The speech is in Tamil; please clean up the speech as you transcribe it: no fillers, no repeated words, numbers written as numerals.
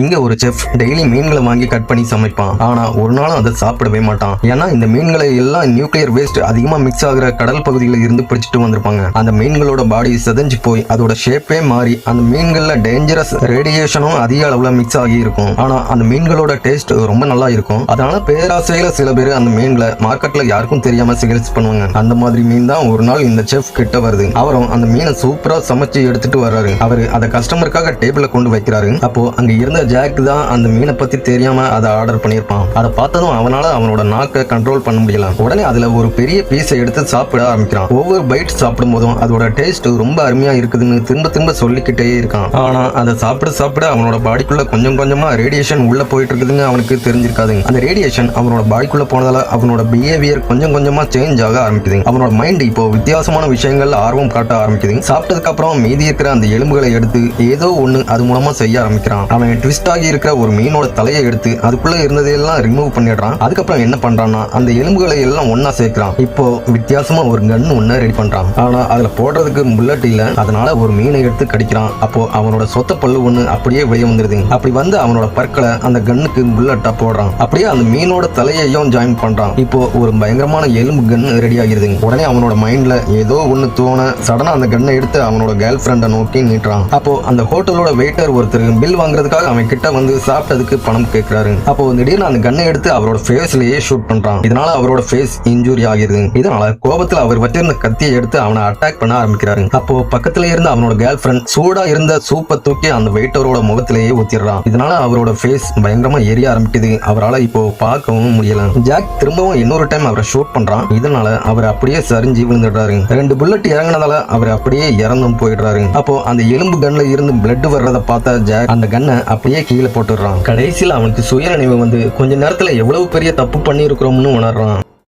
இங்க ஒரு செஃப் டெய்லி மீன்களை வாங்கி கட் பண்ணி சமைப்பான். ஆனா ஒரு நாளும் அதை சாப்பிடவே மாட்டான். ஏன்னா இந்த மீன்களை எல்லாம் நியூக்ளியர் வேஸ்ட் அதிகமா மிக்ஸ் ஆகிற கடல் பகுதிகளில் இருந்து பிடிச்சிட்டு வந்திருப்பாங்க. அந்த மீன்களோட பாடி செதஞ்சு போய் அதோட ஷேப்பே மாறி அந்த மீன்கள்ல டேஞ்சரஸ் ரேடியேஷனும் அதிக அளவுல மிக்ஸ் ஆகி இருக்கும். ஆனா அந்த மீன்களோட டேஸ்ட் ரொம்ப நல்லா இருக்கும். அதனால பேராசையில சில பேர் அந்த மீன்களை மார்க்கெட்ல யாருக்கும் தெரியாம சேல்ஸ் பண்ணுவாங்க. அந்த மாதிரி மீன் தான் ஒரு நாள் இந்த செஃப் கிட்ட வருது. அவரும் அந்த மீனை சூப்பரா சமைச்சு எடுத்துட்டு வர்றாரு. அவரு அதை கஸ்டமருக்காக டேபிள்ல கொண்டு வைக்கிறாரு. அப்போ அங்க இருந்த ஜாக் தான் அந்த மீனை பத்தி தெரியாம அதை ஆர்டர் பண்ணிருப்பான். அதை பார்த்ததும் அவனால அவனோட நாக்கை கண்ட்ரோல் பண்ண முடியல. உடனே அதுல ஒரு பெரிய பீஸை எடுத்து சாப்பிட ஆரம்பிக்கிறான். ஒவ்வொரு பைட் சாப்பிடும் போதும் அதோட டேஸ்ட் ரொம்ப அருமையா இருக்குதுன்னு திரும்ப திரும்ப சொல்லிக்கிட்டே இருக்கான். ஆனா அதை சாப்பிட அவனோட பாடிக்குள்ள கொஞ்சம் கொஞ்சமா ரேடியேஷன் உள்ள போயிட்டு இருக்குதுன்னு அவனுக்கு தெரிஞ்சிருக்காது. அந்த ரேடியேஷன் அவனோட பாடிக்குள்ள போனதால அவனோட பிஹேவியர் கொஞ்சம் கொஞ்சமா சேஞ்ச் ஆக ஆரம்பிக்குது. அவனோட மைண்ட் இப்போ வித்தியாசமான விஷயங்கள் ஆர்வம் காட்ட ஆரம்பிக்குது. சாப்பிட்டதுக்கு அப்புறம் மீதி இருக்கிற அந்த எலும்புகளை எடுத்து ஏதோ ஒண்ணு அது மூலமா செய்ய ஆரம்பிக்கிறான். அவன் ட்விஸ்ட் ஆகி இருக்கிற ஒரு மீனோட தலையை எடுத்து அதுக்குள்ள இருந்ததையெல்லாம் ரிமூவ் பண்ணிடுறான். அதுக்கப்புறம் என்ன பண்றான்னா அந்த எலும்புகளை எல்லாம் ஒன்னா சேர்க்கிறான். இப்போ வித்தியாசமா ஒரு கன் ஒண்ணு ரெடி பண்றான். ஆனா அதுல போடுறதுக்கு புல்லட் இல்ல. அதனால ஒரு மீனை எடுத்து கடிக்கிறான். அப்போ அவனோட சொத்த பல்லு ஒண்ணு அப்படியே வெளியே வந்துருது. அப்படி வந்து அவனோட பற்களை அந்த கன்னுக்கு புல்லட்டா போடுறான். அப்படியே அந்த மீனோட தலையையும் ஜாயின் பண்றான். இப்போ ஒரு பயங்கரமான எலும்பு கன் ரெடி ஆகிருது. உடனே அவனோட மைண்ட்ல ஏதோ ஒண்ணு தோண சடனா அந்த கன்னை எடுத்து அவனோட கேர்ள் ஃப்ரெண்டை நோக்கி நீட்டுறான். அப்போ அந்த ஹோட்டலோட வெயிட்டர் ஒருத்தர் பில் வாங்குறதுக்காக அவன் கிட்ட வந்து சாப்பிட்டதுக்கு பணம் கேட்கிறாரு. அப்போ திடீர்னு அந்த கன்னை எடுத்து அவரோட ஃபேஸ்லயே ஷூட் பண்றான். இதனால அவரோட ஃபேஸ் இன்ஜூரி ஆகிருது. இதனால கோபத்துல அவர் வச்சிருந்த கத்தியை எடுத்து அவனை அட்டாக் பண்ண ஆரம்பிக்கிறாரு. அப்போ பக்கத்துல இருந்த அவனோட கேர்ள் ஃப்ரெண்ட் சூடா இருந்த சூப்பை தூக்கி அந்த வெயிட்டரோட முகத்திலேயே ஊத்திடுறான். இதனால அவரோட ஃபேஸ் பயங்கரமா எரிய ஆரம்பிக்குது. அவரால் இப்போ பார்க்கவும் முடியல. ஜாக் திரும்பவும் இன்னொரு டைம் அவரை ஷூட் பண்றான். இதனால அவர் அப்படியே சரிஞ்சு விழுந்துடுறாரு. 2 புல்லட் இறங்கினதால அவர் அப்படியே இறந்தும் போயிடுறாரு. அப்போ அந்த எலும்பு கன்ல இருந்து பிளட் வர்றதை பார்த்த ஜாக் அந்த கன்னை அப்படியே கீழே போட்டுடுறான். கடைசியில் அவனுக்கு சுய நினைவு வந்து கொஞ்ச நேரத்துல எவ்வளவு பெரிய தப்பு பண்ணி இருக்கிறோம்னு உணர்றான்.